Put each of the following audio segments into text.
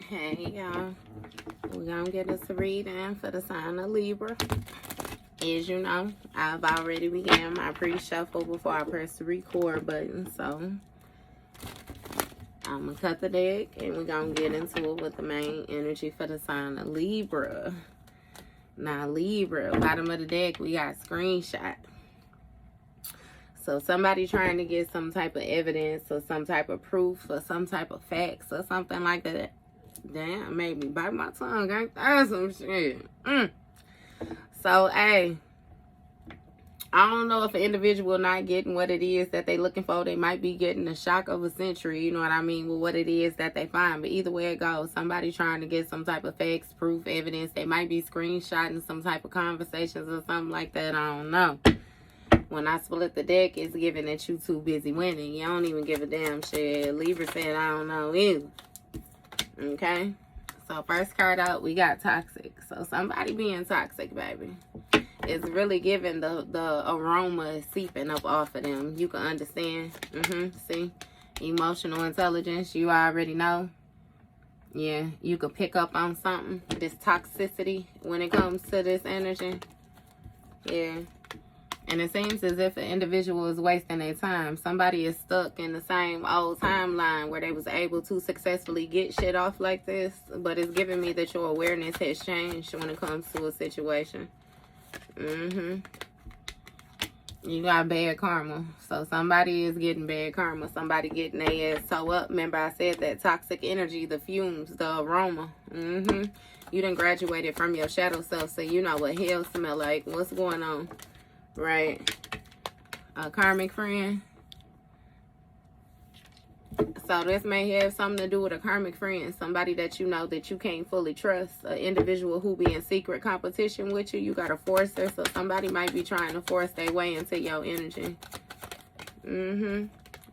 Hey y'all, we're gonna get us a reading for the sign of Libra. As you know, I've already began my pre-shuffle before I press the record button, so I'm gonna cut the deck and we're gonna get into it with the main energy for the sign of Libra. Now Libra, bottom of the deck, we got screenshot. So somebody trying to get some type of evidence or some type of proof or some type of facts or something like that. Damn, made me bite my tongue. Ain't that some shit? So, hey, I don't know if an individual not getting what it is that they looking for. They might be getting the shock of a century, you know what I mean, with what it is that they find. But either way it goes, somebody trying to get some type of facts, proof, evidence. They might be screenshotting some type of conversations or something like that. I don't know. When I split the deck, it's giving that you too busy winning. You don't even give a damn shit. Libra said, I don't know either. Okay? So first card out, we got toxic. So somebody being toxic, baby. It's really giving the aroma seeping up off of them. You can understand. See? Emotional intelligence, you already know. Yeah, you can pick up on something. This toxicity when it comes to this energy. Yeah. And it seems as if an individual is wasting their time. Somebody is stuck in the same old timeline where they was able to successfully get shit off like this. But it's giving me that your awareness has changed when it comes to a situation. You got bad karma. So somebody is getting bad karma. Somebody getting their ass toe up. Remember I said that toxic energy, the fumes, the aroma. You done graduated from your shadow self. So you know what hell smell like. What's going on? Right. A karmic friend. So this may have something to do with a karmic friend. Somebody that you know that you can't fully trust. An individual who be in secret competition with you. You got to force her. So somebody might be trying to force their way into your energy.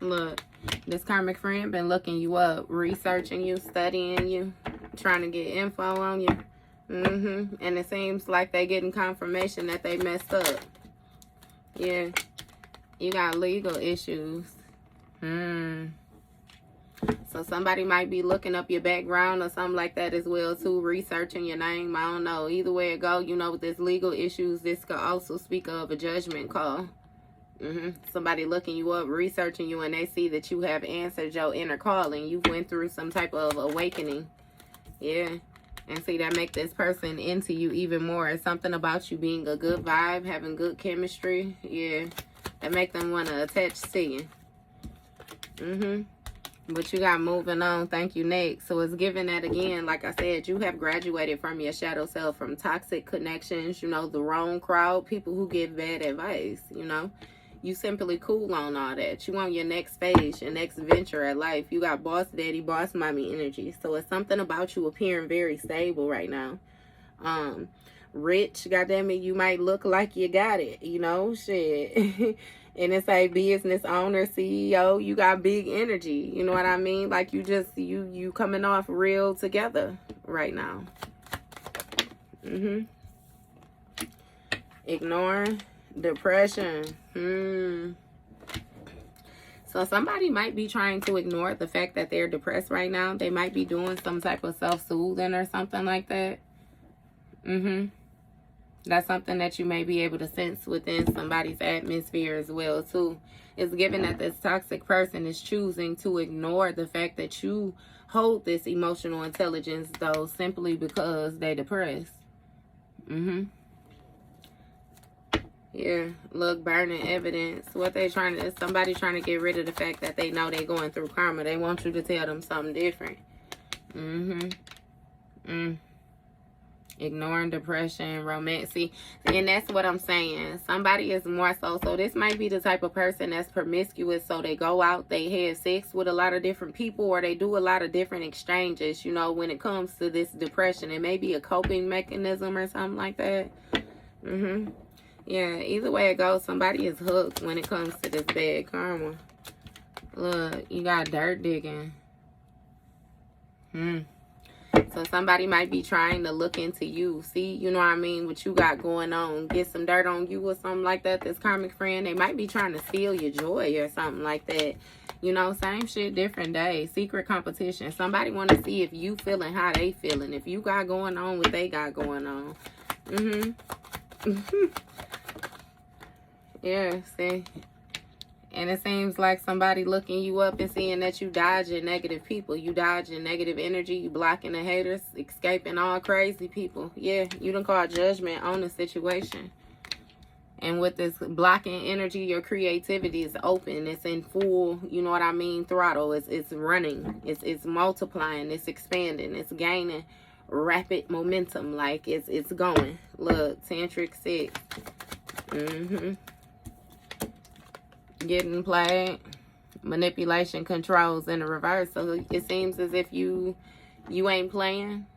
Look. This karmic friend been looking you up. Researching you. Studying you. Trying to get info on you. And it seems like they getting confirmation that they messed up. Yeah, you got legal issues. So somebody might be looking up your background or something like that as well too, researching your name. I don't know. Either way it go, you know, with this legal issues, this could also speak of a judgment call. Somebody looking you up, researching you, and they see that you have answered your inner calling. You went through some type of awakening. Yeah. And see, that make this person into you even more. It's something about you being a good vibe, having good chemistry. Yeah. That make them want to attach to you. But you got moving on. Thank you, next. So it's giving that again. Like I said, you have graduated from your shadow self, from toxic connections, you know, the wrong crowd, people who give bad advice, you know. You simply cool on all that. You on your next phase, your next venture at life. You got boss daddy, boss mommy energy. So it's something about you appearing very stable right now. Rich, goddammit, you might look like you got it, you know, shit. And it's a business owner, CEO, you got big energy. You know what I mean? Like you just, you coming off real together right now. Ignoring. Depression. So somebody might be trying to ignore the fact that they're depressed right now. They might be doing some type of self-soothing or something like that. That's something that you may be able to sense within somebody's atmosphere as well too. It's given that this toxic person is choosing to ignore the fact that you hold this emotional intelligence though, simply because they're depressed. Yeah, look, burning evidence. What they trying to, somebody trying to get rid of the fact that they know they going through karma. They want you to tell them something different. Ignoring depression, romance. See, and that's what I'm saying. Somebody is more so this might be the type of person that's promiscuous. So they go out, they have sex with a lot of different people, or they do a lot of different exchanges, you know, when it comes to this depression. It may be a coping mechanism or something like that. Yeah, either way it goes, somebody is hooked when it comes to this bad karma. Look, you got dirt digging. So somebody might be trying to look into you. See, you know what I mean? What you got going on. Get some dirt on you or something like that. This karmic friend, they might be trying to steal your joy or something like that. You know, same shit, different day. Secret competition. Somebody want to see if you feeling how they feeling. If you got going on what they got going on. Yeah, see. And it seems like somebody looking you up and seeing that you dodging negative people. You dodging negative energy. You blocking the haters. Escaping all crazy people. Yeah, you done call judgment on the situation. And with this blocking energy, your creativity is open. It's in full, you know what I mean, throttle. It's running. It's multiplying. It's expanding. It's gaining rapid momentum. Like it's going. Look, Tantric 6. Getting played. Manipulation, controls in the reverse. So it seems as if you ain't playing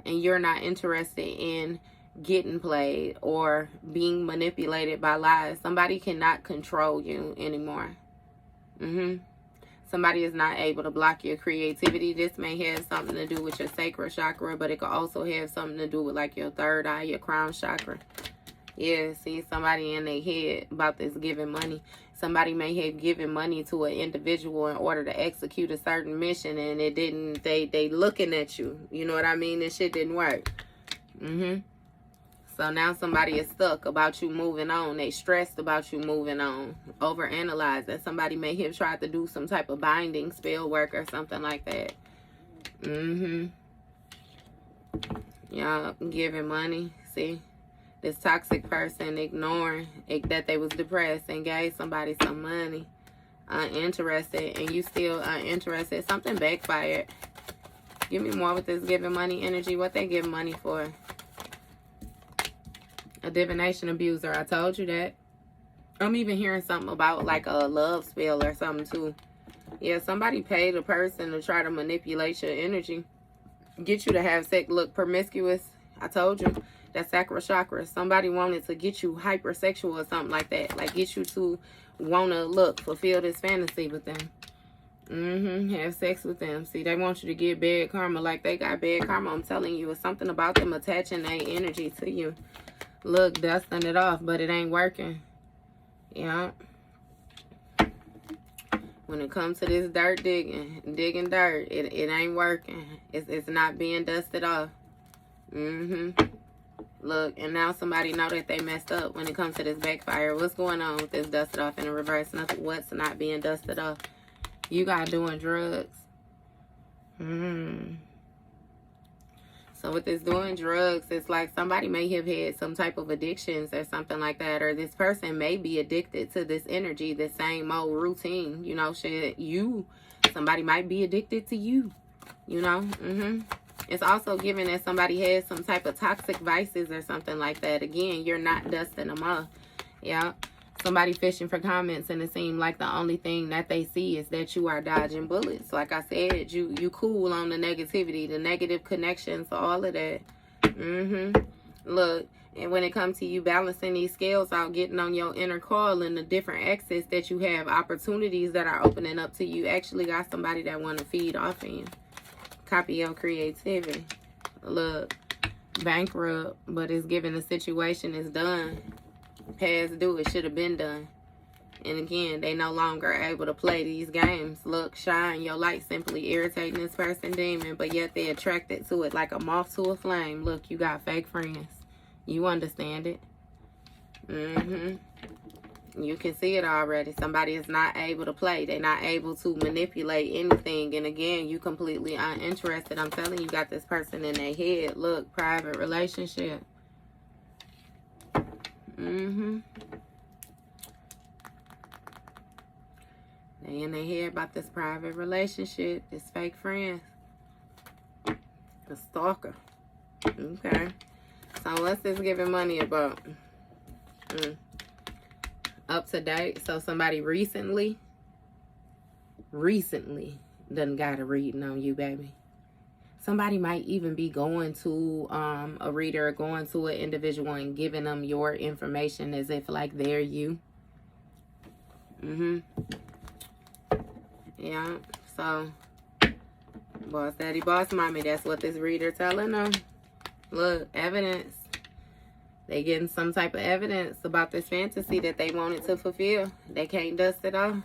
and you're not interested in getting played or being manipulated by lies. Somebody cannot control you anymore. Somebody is not able to block your creativity. This may have something to do with your sacral chakra, but it could also have something to do with like your third eye, your crown chakra. Yeah, see, somebody in their head about this giving money. Somebody may have given money to an individual in order to execute a certain mission, and it didn't. They looking at you. You know what I mean? This shit didn't work. So now somebody is stuck about you moving on. They stressed about you moving on. Overanalyzing. Somebody may have tried to do some type of binding spell work or something like that. Y'all giving money. See? This toxic person ignoring that they was depressed and gave somebody some money. Uninterested. And you still uninterested. Something backfired. Give me more with this giving money energy. What they give money for? A divination abuser. I told you that. I'm even hearing something about like a love spell or something too. Yeah, somebody paid a person to try to manipulate your energy. Get you to have sex. Look, promiscuous. I told you. That sacral chakra. Somebody wanted to get you hypersexual or something like that. Like get you to want to fulfill this fantasy with them. Have sex with them. See, they want you to get bad karma like they got bad karma. I'm telling you, it's something about them attaching their energy to you. Look, dusting it off, but it ain't working. Yeah. When it comes to this dirt digging dirt, it ain't working. It's not being dusted off. Look, and now somebody know that they messed up when it comes to this backfire. What's going on with this dusted off in the reverse? Nothing. What's not being dusted off? You got doing drugs. So with this doing drugs, it's like somebody may have had some type of addictions or something like that. Or this person may be addicted to this energy, the same old routine. You know, shit, somebody might be addicted to you. You know, It's also given that somebody has some type of toxic vices or something like that. Again, you're not dusting them off. Yeah. Somebody fishing for comments, and it seemed like the only thing that they see is that you are dodging bullets. Like I said, you cool on the negativity, the negative connections, all of that. Look, and when it comes to you balancing these scales out, getting on your inner call and the different exits that you have, opportunities that are opening up to you, actually got somebody that want to feed off of you. Copy your creativity. Look, bankrupt, but it's given the situation is done. Past due, it should have been done. And again, they no longer able to play these games. Look, shine your light, simply irritating this person demon, but yet they attracted to it like a moth to a flame. Look, you got fake friends. You understand it. You can see it already. Somebody is not able to play. They're not able to manipulate anything. And again, you completely uninterested. I'm telling you, got this person in their head. Look, private relationship. They in their head about this private relationship. This fake friend. The stalker. Okay. So what's this giving money about? Up to date. So somebody recently done got a reading on you, baby. Somebody might even be going to a reader, going to an individual and giving them your information as if like they're you. Yeah. So, boss daddy, boss mommy, that's what this reader telling them. Look, evidence. They getting some type of evidence about this fantasy that they wanted to fulfill. They can't dust it off.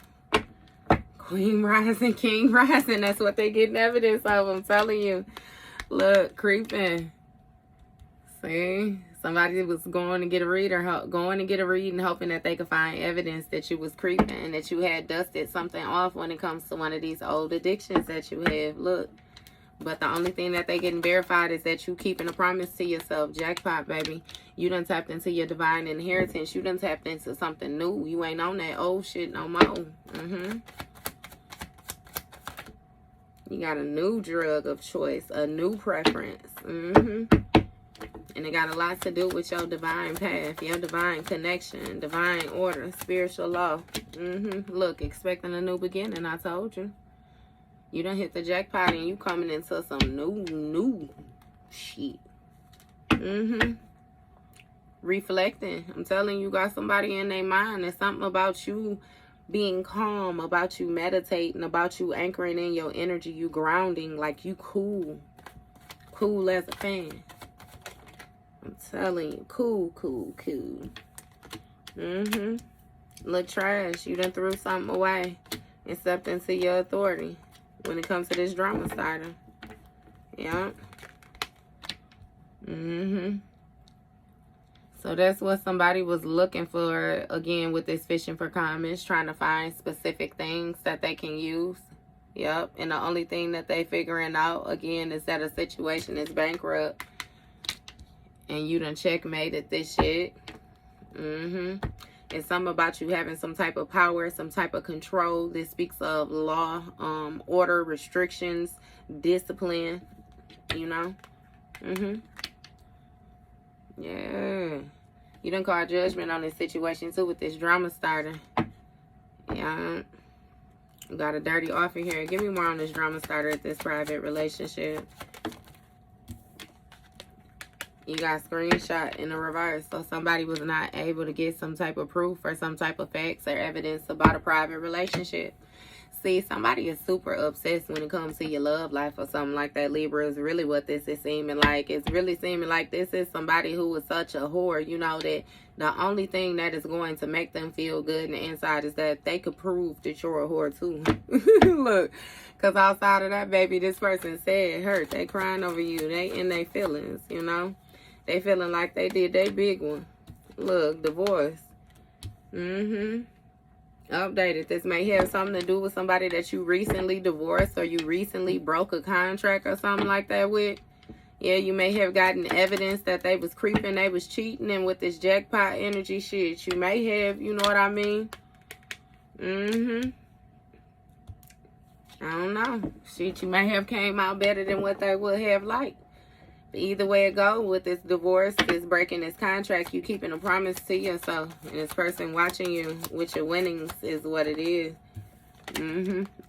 Queen rising, king rising. That's what they getting evidence of. I'm telling you. Look, creeping. See? Somebody was going to get a read or going to get a read and hoping that they could find evidence that you was creeping and that you had dusted something off when it comes to one of these old addictions that you have. Look. But the only thing that they getting verified is that you keeping a promise to yourself. Jackpot, baby. You done tapped into your divine inheritance. You done tapped into something new. You ain't on that old shit no more. You got a new drug of choice. A new preference. And it got a lot to do with your divine path. Your divine connection. Divine order. Spiritual law. Look, expecting a new beginning. I told you. You done hit the jackpot and you coming into some new shit. Reflecting. I'm telling you, got somebody in their mind. There's something about you being calm, about you meditating, about you anchoring in your energy, you grounding, like you cool. Cool as a fan. I'm telling you, cool. Look, trash. You done threw something away and stepped into your authority. When it comes to this drama starter. Yeah. So that's what somebody was looking for, again, with this fishing for comments, trying to find specific things that they can use. Yep. And the only thing that they figuring out, again, is that a situation is bankrupt. And you done checkmated this shit. It's something about you having some type of power, some type of control. This speaks of law, order, restrictions, discipline, you know. Yeah. You done call judgment on this situation too with this drama starter. Yeah. Got a dirty offer here. Give me more on this drama starter at this private relationship. You got screenshot in the reverse. So somebody was not able to get some type of proof or some type of facts or evidence about a private relationship. See, somebody is super obsessed when it comes to your love life or something like that. Libra is really what this is seeming like. It's really seeming like this is somebody who is such a whore, you know, that the only thing that is going to make them feel good in the inside is that they could prove that you're a whore too. Look, because outside of that, baby, this person sad, hurt. They crying over you. They in their feelings, you know. They feeling like they did their big one. Look, divorce. Updated. This may have something to do with somebody that you recently divorced or you recently broke a contract or something like that with. Yeah, you may have gotten evidence that they was creeping, they was cheating, and with this jackpot energy shit, you may have, you know what I mean? I don't know. Shit, you may have came out better than what they would have liked. Either way it go, with this divorce, this breaking this contract, you keeping a promise to yourself. And this person watching you with your winnings is what it is.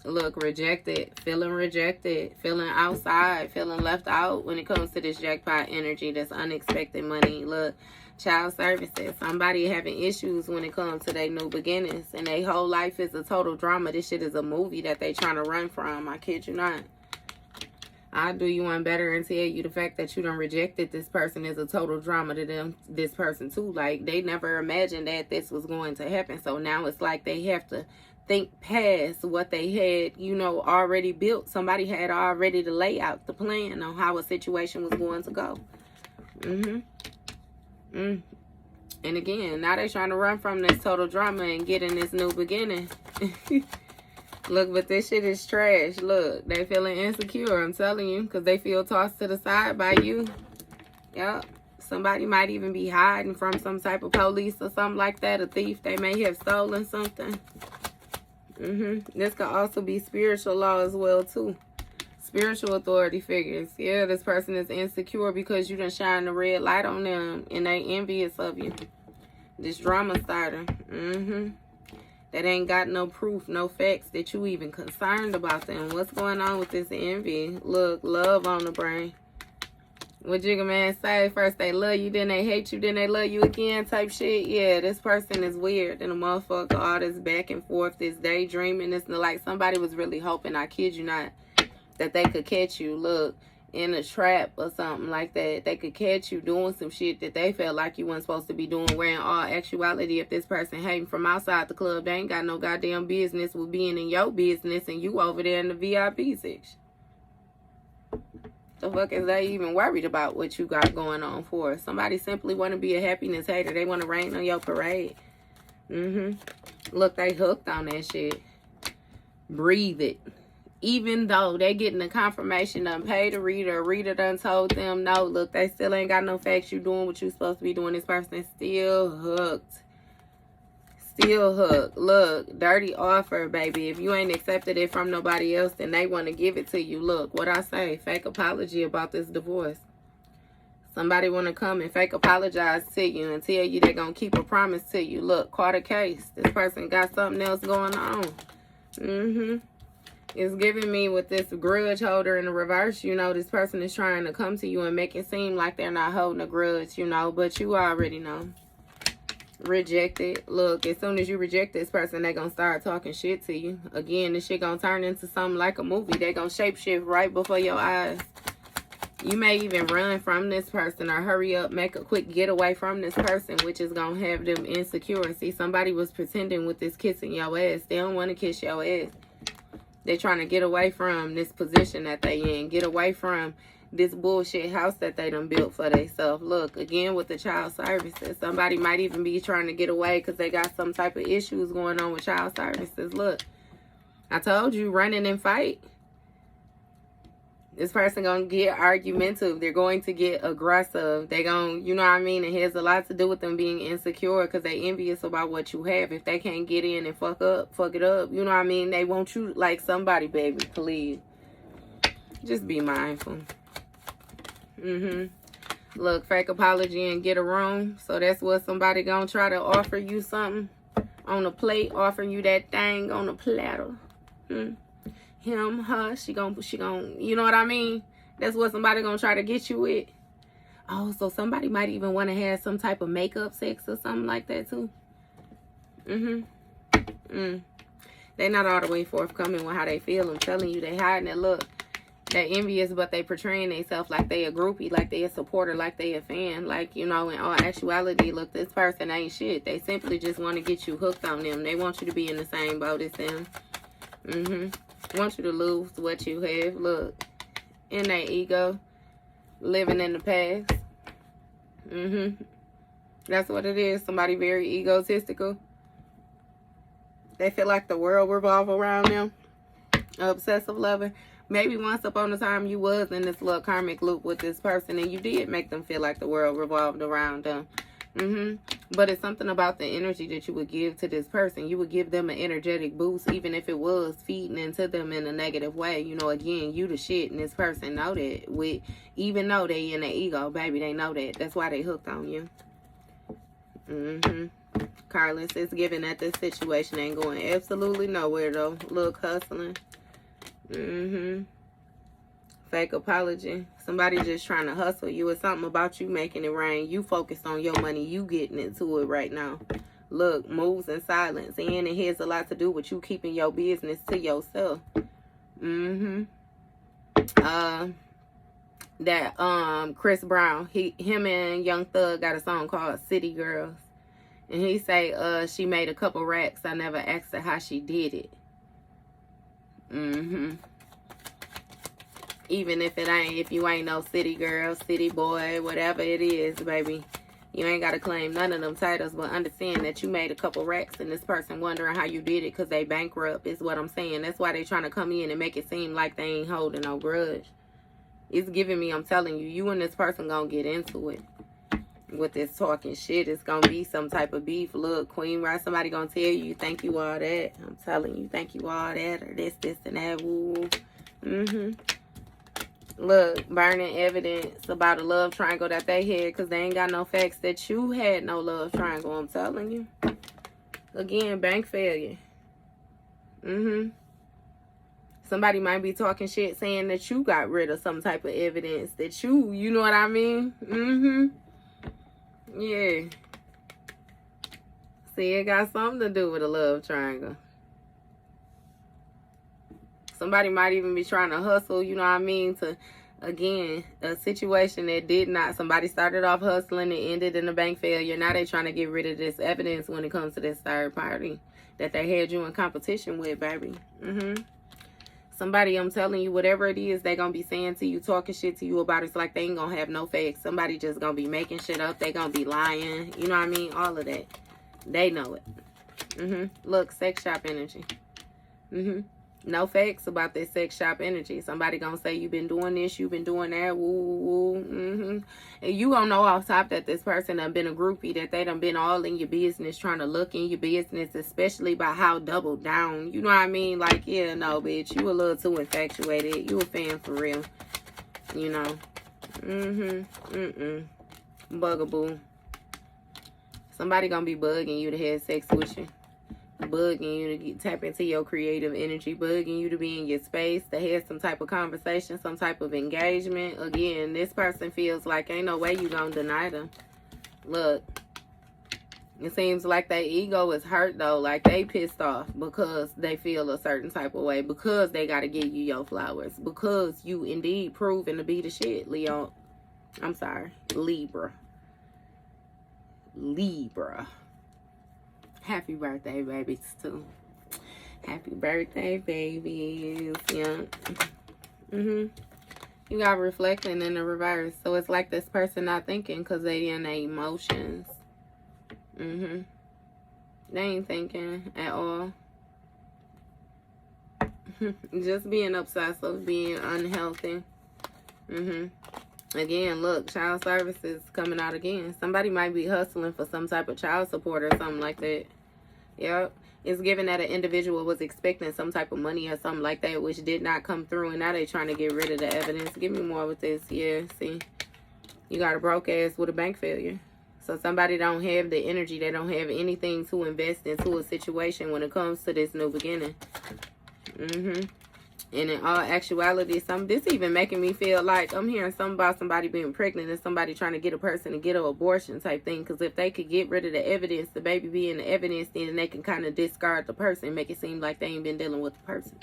Look, rejected, feeling outside, feeling left out when it comes to this jackpot energy, this unexpected money. Look, child services, somebody having issues when it comes to their new beginnings. And their whole life is a total drama. This shit is a movie that they trying to run from. I kid you not. I'll do you one better and tell you the fact that you done rejected this person is a total drama to them, this person too. Like, they never imagined that this was going to happen. So now it's like they have to think past what they had, you know, already built. Somebody had already to lay out the plan on how a situation was going to go. And again, now they're trying to run from this total drama and get in this new beginning. Look, but this shit is trash. Look, they feeling insecure, I'm telling you, because they feel tossed to the side by you. Yep. Somebody might even be hiding from some type of police or something like that. A thief, they may have stolen something. This could also be spiritual law as well, too. Spiritual authority figures. Yeah, this person is insecure because you done shine the red light on them and they envious of you. This drama starter. That ain't got no proof, no facts that you even concerned about them. What's going on with this envy? Look, love on the brain. What Jigga Man say? First they love you, then they hate you, then they love you again type shit. Yeah, this person is weird. And a motherfucker, all this back and forth, this daydreaming. It's like somebody was really hoping, I kid you not, that they could catch you. Look, in a trap or something like that. They could catch you doing some shit that they felt like you weren't supposed to be doing, where in all actuality, if this person hating from outside the club, they ain't got no goddamn business with being in your business, and you over there in the VIP section. The fuck is they even worried about what you got going on for? Somebody simply want to be a happiness hater. They want to rain on your parade. Look, they hooked on that shit. Breathe it. Even though they getting the confirmation done paid a reader done told them, no, look, they still ain't got no facts. You doing what you supposed to be doing. This person is still hooked. Still hooked. Look, dirty offer, baby. If you ain't accepted it from nobody else, then they want to give it to you. Look, what I say, fake apology about this divorce. Somebody want to come and fake apologize to you and tell you they're going to keep a promise to you. Look, caught a case. This person got something else going on. It's giving me with this grudge holder in the reverse. You know, this person is trying to come to you and make it seem like they're not holding a grudge, you know, but you already know. Rejected. Look, as soon as you reject this person, they're going to start talking shit to you. Again, this shit going to turn into something like a movie. They're going to shapeshift right before your eyes. You may even run from this person or hurry up, make a quick getaway from this person, which is going to have them insecure. See, somebody was pretending with this kissing your ass. They don't want to kiss your ass. They're trying to get away from this position that they in. Get away from this bullshit house that they done built for themselves. Look, again with the child services. Somebody might even be trying to get away because they got some type of issues going on with child services. Look, I told you, running and fight. This person going to get argumentative. They're going to get aggressive. They going to, you know what I mean? It has a lot to do with them being insecure because they envious about what you have. If they can't get in and fuck it up, you know what I mean? They want you like somebody, baby. Please. Just be mindful. Look, fake apology and get a room. So that's what somebody going to try to offer you something on a plate. Offering you that thing on a platter. Him, her, she gon', you know what I mean? That's what somebody gonna try to get you with. Oh, so somebody might even want to have some type of makeup sex or something like that too. They not all the way forthcoming with how they feel. I'm telling you, they hiding it. Look, they envious, but they portraying themselves like they a groupie, like they a supporter, like they a fan. Like, you know, in all actuality, look, this person ain't shit. They simply just want to get you hooked on them. They want you to be in the same boat as them. Want you to lose what you have. Look, in their ego, living in the past. That's what it is. Somebody very egotistical. They feel like the world revolves around them. Obsessive lover. Maybe once upon a time you was in this little karmic loop with this person and you did make them feel like the world revolved around them. But it's something about the energy that you would give to this person. You would give them an energetic boost, even if it was feeding into them in a negative way. You know, again, you the shit, and this person know that. Even though they in their ego, baby, they know that. That's why they hooked on you. Carlos is giving that this situation ain't going absolutely nowhere, though. Look, hustling. Fake apology. Somebody just trying to hustle you. It's something about you making it rain. You focused on your money. You getting into it right now. Look, moves in silence. And it has a lot to do with you keeping your business to yourself. Chris Brown, him and Young Thug got a song called City Girls. And he say, she made a couple racks. I never asked her how she did it. Even if you ain't no city girl, city boy, whatever it is, baby, you ain't got to claim none of them titles, but understand that you made a couple racks and this person wondering how you did it because they bankrupt is what I'm saying. That's why they trying to come in and make it seem like they ain't holding no grudge. It's giving me, I'm telling you, you and this person gonna get into it. With this talking shit, it's gonna be some type of beef. Look, Queen, right? Somebody gonna tell you, thank you all that. I'm telling you, thank you all that, or this, and that, woo. Look, burning evidence about a love triangle that they had because they ain't got no facts that you had no love triangle. I'm telling you. Again, bank failure. Somebody might be talking shit saying that you got rid of some type of evidence that you know what I mean? Yeah. See, it got something to do with a love triangle. Somebody might even be trying to hustle, you know what I mean, to Again, a situation that did not, somebody started off hustling and ended in a bank failure. Now they trying to get rid of this evidence when it comes to this third party that they had you in competition with, baby. Somebody, I'm telling you, whatever it is they gonna be saying to you, talking shit to you about, it's like they ain't gonna have no facts. Somebody just gonna be making shit up. They gonna be lying. You know what I mean? All of that. They know it. Look, sex shop energy. No facts about this sex shop energy. Somebody gonna say you've been doing this, you've been doing that, woo, woo, And you gonna know off top that this person done been a groupie, that they done been all in your business, trying to look in your business, especially by how doubled down. You know what I mean? Like, yeah, no, bitch, you a little too infatuated. You a fan for real. You know? Bugaboo. Somebody gonna be bugging you to have sex with you. Bugging you to tap into your creative energy, bugging you to be in your space, to have some type of conversation, some type of engagement. Again, this person feels like ain't no way you gonna deny them. Look, it seems like their ego is hurt though, like they pissed off because they feel a certain type of way, because they gotta give you your flowers, because you indeed proven to be the shit, Leo. I'm sorry, Libra. Happy birthday, babies, too. Happy birthday, babies. Yeah. You got reflecting in the reverse. So it's like this person not thinking because they in their emotions. They ain't thinking at all. Just being obsessive, being unhealthy. Again, look, child services coming out again. Somebody might be hustling for some type of child support or something like that. Yep. It's given that an individual was expecting some type of money or something like that, which did not come through, and now they trying to get rid of the evidence. Give me more with this. Yeah, see? You got a broke ass with a bank failure. So somebody don't have the energy. They don't have anything to invest into a situation when it comes to this new beginning. And in all actuality, this even making me feel like I'm hearing something about somebody being pregnant and somebody trying to get a person to get an abortion type thing. Because if they could get rid of the evidence, the baby being the evidence, then they can kind of discard the person, make it seem like they ain't been dealing with the person.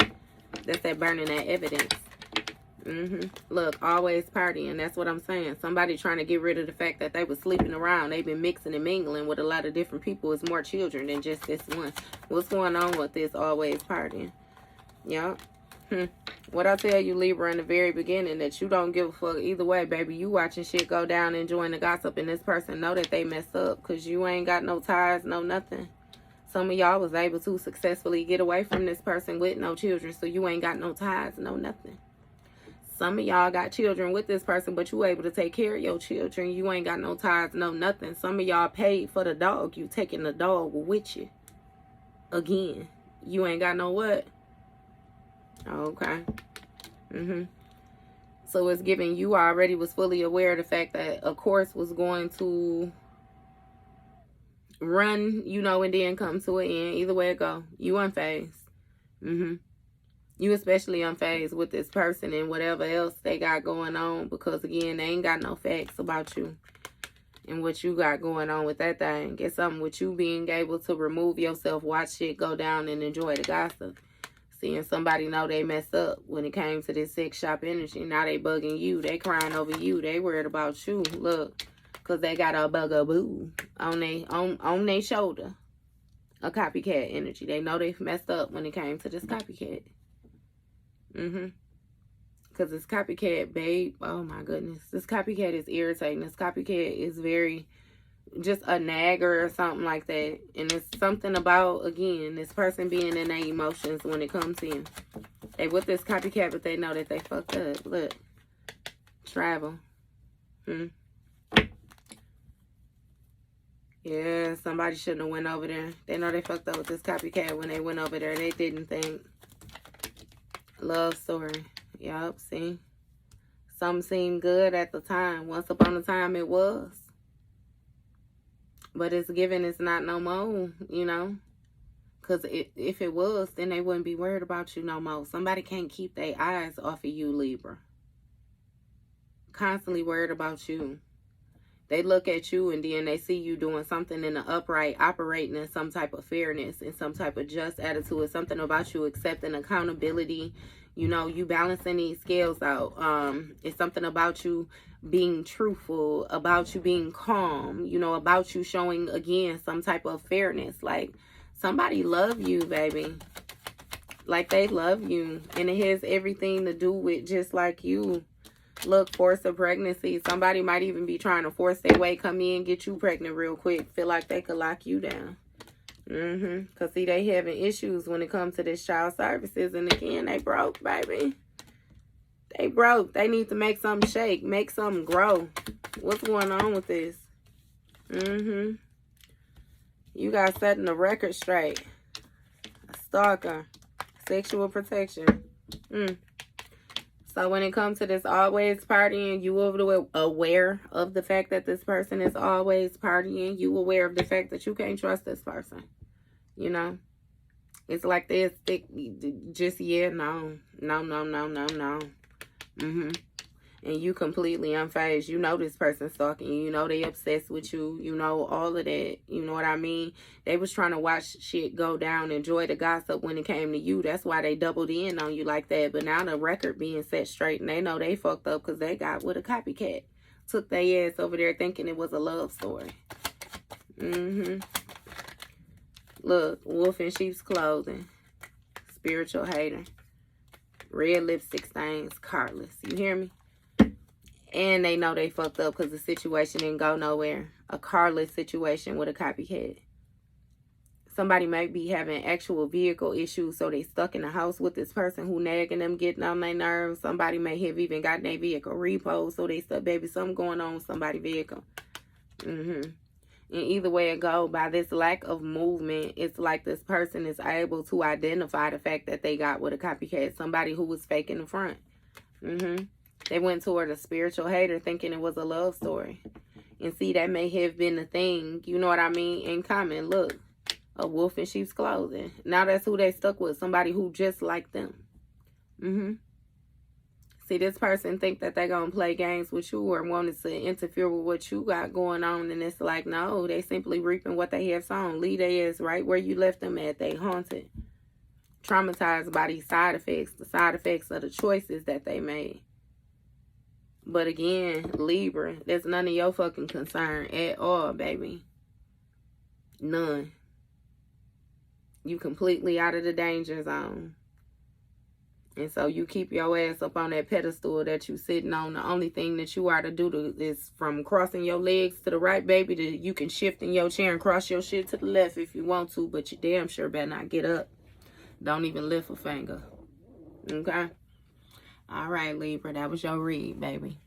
That's that burning that evidence. Look, always partying. That's what I'm saying. Somebody trying to get rid of the fact that they was sleeping around. They've been mixing and mingling with a lot of different people. It's more children than just this one. What's going on with this always partying? Yup. What I tell you, Libra, in the very beginning, that you don't give a fuck either way, baby. You watching shit go down, enjoying the gossip, and this person know that they messed up because you ain't got no ties, no nothing. Some of y'all was able to successfully get away from this person with no children, so you ain't got no ties, no nothing. Some of y'all got children with this person, but you able to take care of your children. You ain't got no ties, no nothing. Some of y'all paid for the dog. You taking the dog with you. Again, you ain't got no what? Okay. So it's giving you already was fully aware of the fact that a course was going to run, you know, and then come to an end. Either way it go. You unfazed. You especially unfazed with this person and whatever else they got going on, because again, they ain't got no facts about you and what you got going on with that thing. Get something with you being able to remove yourself, watch shit go down, and enjoy the gossip. Seeing somebody know they messed up when it came to this sex shop energy. Now they bugging you. They crying over you. They worried about you. Look, because they got a bugaboo on they shoulder. A copycat energy. They know they messed up when it came to this copycat. Because this copycat, babe, oh my goodness. This copycat is irritating. This copycat is very just a nagger or something like that. And it's something about, again, this person being in their emotions when it comes to you. They with this copycat, but they know that they fucked up. Look. Travel. Yeah, somebody shouldn't have went over there. They know they fucked up with this copycat when they went over there. They didn't think. Love story. Yup, see? Some seemed good at the time. Once upon a time it was. But it's given it's not no more, you know. Because if it was, then they wouldn't be worried about you no more. Somebody can't keep their eyes off of you, Libra. Constantly worried about you. They look at you and then they see you doing something in the upright, operating in some type of fairness and some type of just attitude. Something about you accepting accountability. You know, you balancing these scales out. It's something about you being truthful, about you being calm, you know, about you showing, again, some type of fairness. Like, somebody love you, baby. Like, they love you. And it has everything to do with just like you. Look, force of pregnancy. Somebody might even be trying to force their way, come in, get you pregnant real quick. Feel like they could lock you down. Because, see, they having issues when it comes to this child services. And, again, they broke, baby. They broke. They need to make something shake. Make something grow. What's going on with this? You got setting the record straight. A stalker. Sexual protection. So when it comes to this always partying, you aware of the fact that this person is always partying. You aware of the fact that you can't trust this person. You know? It's like this. Just, yeah, no. No. And you completely unfazed. You know this person stalking you. You know they obsessed with you. You know all of that. You know what I mean? They was trying to watch shit go down, enjoy the gossip when it came to you. That's why they doubled in on you like that. But now the record being set straight, and they know they fucked up because they got with a copycat. Took their ass over there thinking it was a love story. Look, wolf in sheep's clothing. Spiritual hater. Red lipstick stains. Carless. You hear me? And they know they fucked up because the situation didn't go nowhere. A carless situation with a copycat. Somebody might be having actual vehicle issues, so they stuck in the house with this person who nagging them, getting on their nerves. Somebody may have even gotten their vehicle repoed, so they stuck, baby, something going on with somebody's vehicle. And either way it go, by this lack of movement, it's like this person is able to identify the fact that they got with a copycat. Somebody who was faking the front. They went toward a spiritual hater thinking it was a love story. And see, that may have been the thing, you know what I mean, in common. Look, a wolf in sheep's clothing. Now that's who they stuck with, somebody who just like them. See, this person think that they're going to play games with you or wanted to interfere with what you got going on. And it's like, no, they simply reaping what they have sown. Leave their ass right where you left them at. They haunted. Traumatized by these side effects, the side effects of the choices that they made. But again, Libra, that's none of your fucking concern at all, baby. None. You completely out of the danger zone. And so you keep your ass up on that pedestal that you sitting on. The only thing that you are to do is from crossing your legs to the right, baby, you can shift in your chair and cross your shit to the left if you want to, but you damn sure better not get up. Don't even lift a finger. Okay? All right, Libra, that was your read, baby.